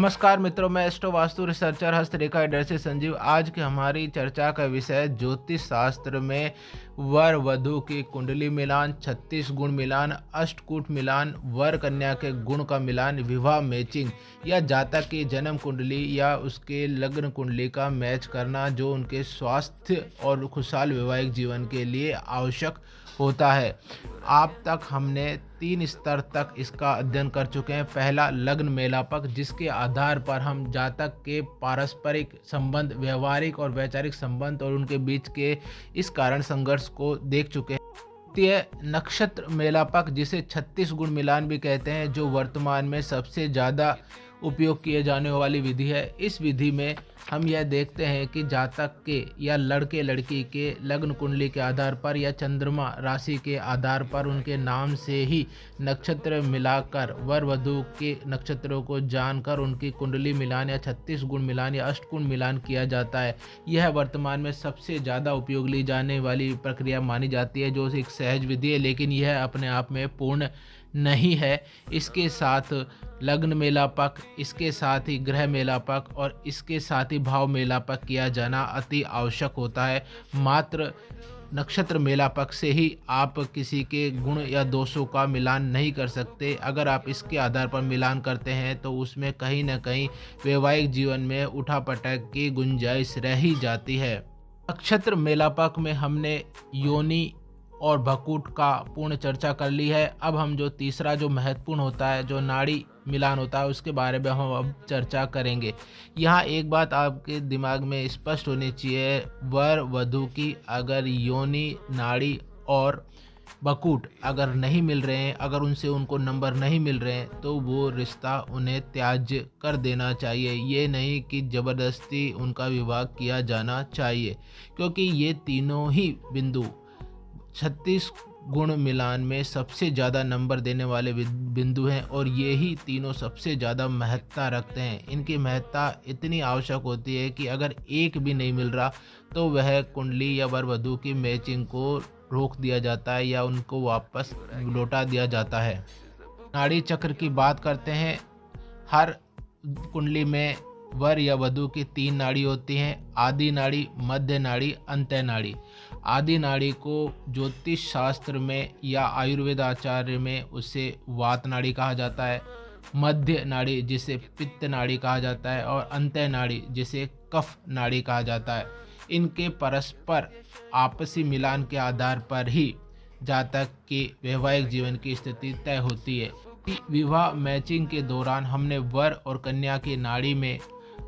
नमस्कार मित्रों, मैं एस्ट्रो वास्तु रिसर्चर हस्तरेखा एडर से संजीव। आज की हमारी चर्चा का विषय ज्योतिष शास्त्र में वर वधु की कुंडली मिलान, 36 गुण मिलान, अष्टकूट मिलान, वर कन्या के गुण का मिलान, विवाह मैचिंग या जातक की जन्म कुंडली या उसके लग्न कुंडली का मैच करना, जो उनके स्वास्थ्य और खुशहाल वैवाहिक जीवन के लिए आवश्यक होता है। आप तक हमने 3 स्तर तक इसका अध्ययन कर चुके हैं। पहला, लग्न मेलापक, जिसके आधार पर हम जातक के पारस्परिक संबंध, व्यवहारिक और वैचारिक संबंध और उनके बीच के इस कारण संघर्ष को देख चुके हैं। द्वितीय, नक्षत्र मेलापक, जिसे 36 गुण मिलान भी कहते हैं, जो वर्तमान में सबसे ज़्यादा उपयोग किए जाने वाली विधि है। इस विधि में हम यह देखते हैं कि जातक के या लड़के लड़की के लग्न कुंडली के आधार पर या चंद्रमा राशि के आधार पर उनके नाम से ही नक्षत्र मिलाकर वर वधु के नक्षत्रों को जानकर उनकी कुंडली मिलान या 36 गुण मिलान या अष्टगुण मिलान किया जाता है। यह वर्तमान में सबसे ज़्यादा उपयोग ली जाने वाली प्रक्रिया मानी जाती है, जो एक सहज विधि है, लेकिन यह अपने आप में पूर्ण नहीं है। इसके साथ लग्न मेलापक, इसके साथ ही ग्रह मेलापक और इसके साथ ही भाव मेलापक किया जाना अति आवश्यक होता है। मात्र नक्षत्र मेलापक से ही आप किसी के गुण या दोषों का मिलान नहीं कर सकते। अगर आप इसके आधार पर मिलान करते हैं तो उसमें कहीं ना कहीं वैवाहिक जीवन में उठापटक की गुंजाइश रह ही जाती है। नक्षत्र मेलापक में हमने योनि और भकूट का पूर्ण चर्चा कर ली है। अब हम जो तीसरा जो महत्वपूर्ण होता है, जो नाड़ी मिलान होता है, उसके बारे में हम अब चर्चा करेंगे। यहाँ एक बात आपके दिमाग में स्पष्ट होनी चाहिए, वर वधु की अगर योनि, नाड़ी और बकूट अगर नहीं मिल रहे हैं, अगर उनसे उनको नंबर नहीं मिल रहे हैं, तो वो रिश्ता उन्हें त्याज्य कर देना चाहिए। ये नहीं कि ज़बरदस्ती उनका विवाह किया जाना चाहिए, क्योंकि ये तीनों ही बिंदु 36 गुण मिलान में सबसे ज़्यादा नंबर देने वाले बिंदु हैं और ये ही तीनों सबसे ज़्यादा महत्ता रखते हैं। इनकी महत्ता इतनी आवश्यक होती है कि अगर एक भी नहीं मिल रहा तो वह कुंडली या वर वधु की मैचिंग को रोक दिया जाता है या उनको वापस लौटा दिया जाता है। नाड़ी चक्र की बात करते हैं। हर कुंडली में वर या वधु की 3 नाड़ी होती हैं, आदि नाड़ी, मध्य नाड़ी, अंत्य नाड़ी। आदि नाड़ी को ज्योतिष शास्त्र में या आयुर्वेद आचार्य में उसे वात नाड़ी कहा जाता है। मध्य नाड़ी जिसे पित्त नाड़ी कहा जाता है और अंत्य नाड़ी जिसे कफ नाड़ी कहा जाता है। इनके परस्पर आपसी मिलान के आधार पर ही जातक के वैवाहिक जीवन की स्थिति तय होती है। विवाह मैचिंग के दौरान हमने वर और कन्या की नाड़ी में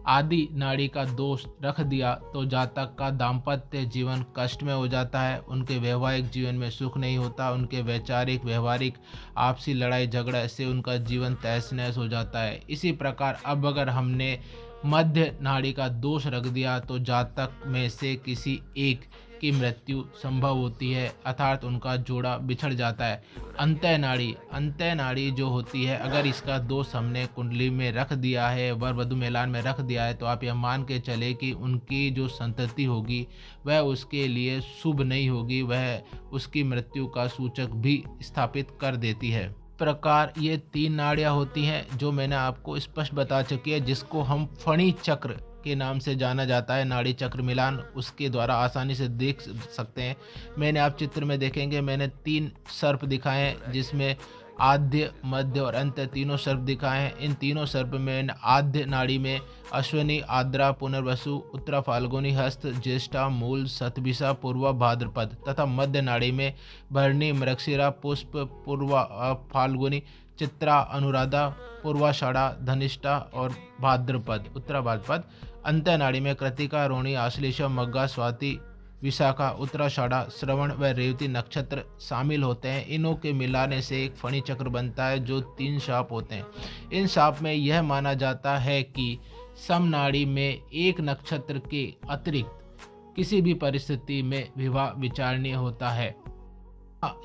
आदि नाड़ी का दोष रख दिया तो जातक का दाम्पत्य जीवन कष्ट में हो जाता है, उनके वैवाहिक जीवन में सुख नहीं होता, उनके वैचारिक व्यवहारिक आपसी लड़ाई झगड़ा से उनका जीवन तहस नहस हो जाता है। इसी प्रकार अब अगर हमने मध्य नाड़ी का दोष रख दिया तो जातक में से किसी एक की मृत्यु संभव होती है, अर्थात उनका जोड़ा बिछड़ जाता है। अंत्य नाड़ी जो होती है, अगर इसका दोष हमने कुंडली में रख दिया है, वर वधु मेलान में रख दिया है, तो आप यह मान के चले कि उनकी जो संतति होगी वह उसके लिए शुभ नहीं होगी, वह उसकी मृत्यु का सूचक भी स्थापित कर देती है। प्रकार ये 3 नाड़ियाँ होती हैं जो मैंने आपको स्पष्ट बता चुकी है, जिसको हम फणी चक्र के नाम से जाना जाता है। नाड़ी चक्र मिलान उसके द्वारा आसानी से देख सकते हैं। मैंने आप चित्र में देखेंगे, मैंने 3 सर्प दिखाए हैं, जिसमें आद्य, मध्य और अंत्य तीनों सर्प दिखाए हैं। इन तीनों सर्प में आद्य नाड़ी में अश्विनी, आद्रा, पुनर्वसु, उत्तरा फाल्गुनी, हस्त, ज्येष्ठा, मूल, शतभिषा, पूर्वा, भाद्रपद तथा मध्य नाड़ी में भरणी, मृगशिरा, पुष्प, पूर्वा फाल्गुनी, चित्रा, अनुराधा, पूर्वाषाढ़ा, धनिष्ठा और भाद्रपद, उत्तरा भाद्रपद। अंत्य नाड़ी में कृतिका, रोहिणी, आश्लेषा, मग्गा, स्वाति, विशाखा, उत्तराषाढ़ा, श्रवण व रेवती नक्षत्र शामिल होते हैं। इनों के मिलाने से एक फणी चक्र बनता है जो 3 शाप होते हैं। इन शाप में यह माना जाता है कि समनाड़ी में एक नक्षत्र के अतिरिक्त किसी भी परिस्थिति में विवाह विचारणीय होता है।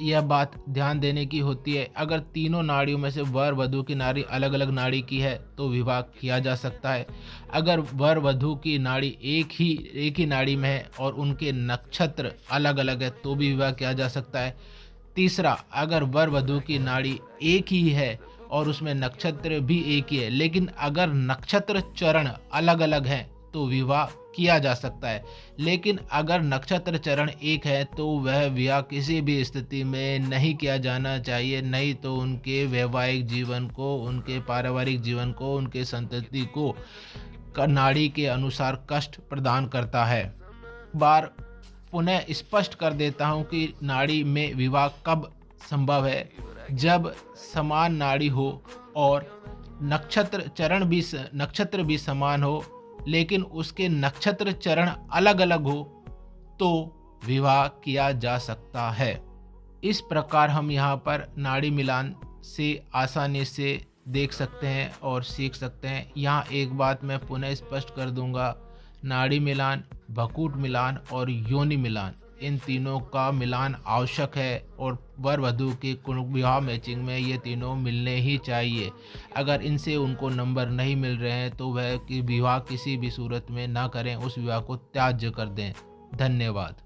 यह बात ध्यान देने की होती है, अगर तीनों नाड़ियों में से वर वधु की नाड़ी अलग अलग नाड़ी की है तो विवाह किया जा सकता है। अगर वर वधु की नाड़ी एक ही नाड़ी में है और उनके नक्षत्र अलग अलग है तो भी विवाह किया जा सकता है। तीसरा, अगर वर वधु की नाड़ी एक ही है और उसमें नक्षत्र भी एक ही है, लेकिन अगर नक्षत्र चरण अलग अलग हैं तो विवाह किया जा सकता है। लेकिन अगर नक्षत्र चरण एक है तो वह विवाह किसी भी स्थिति में नहीं किया जाना चाहिए, नहीं तो उनके वैवाहिक जीवन को, उनके पारिवारिक जीवन को, उनके संतति को नाड़ी के अनुसार कष्ट प्रदान करता है। बार पुनः स्पष्ट कर देता हूँ कि नाड़ी में विवाह कब संभव है, जब समान नाड़ी हो और नक्षत्र भी समान हो, लेकिन उसके नक्षत्र चरण अलग अलग हो तो विवाह किया जा सकता है। इस प्रकार हम यहाँ पर नाड़ी मिलान से आसानी से देख सकते हैं और सीख सकते हैं। यहाँ एक बात मैं पुनः स्पष्ट कर दूंगा, नाड़ी मिलान, भकूट मिलान और योनि मिलान, इन तीनों का मिलान आवश्यक है और वर वधू के विवाह मैचिंग में ये तीनों मिलने ही चाहिए। अगर इनसे उनको नंबर नहीं मिल रहे हैं तो वह विवाह किसी भी सूरत में ना करें, उस विवाह को त्याज्य कर दें। धन्यवाद।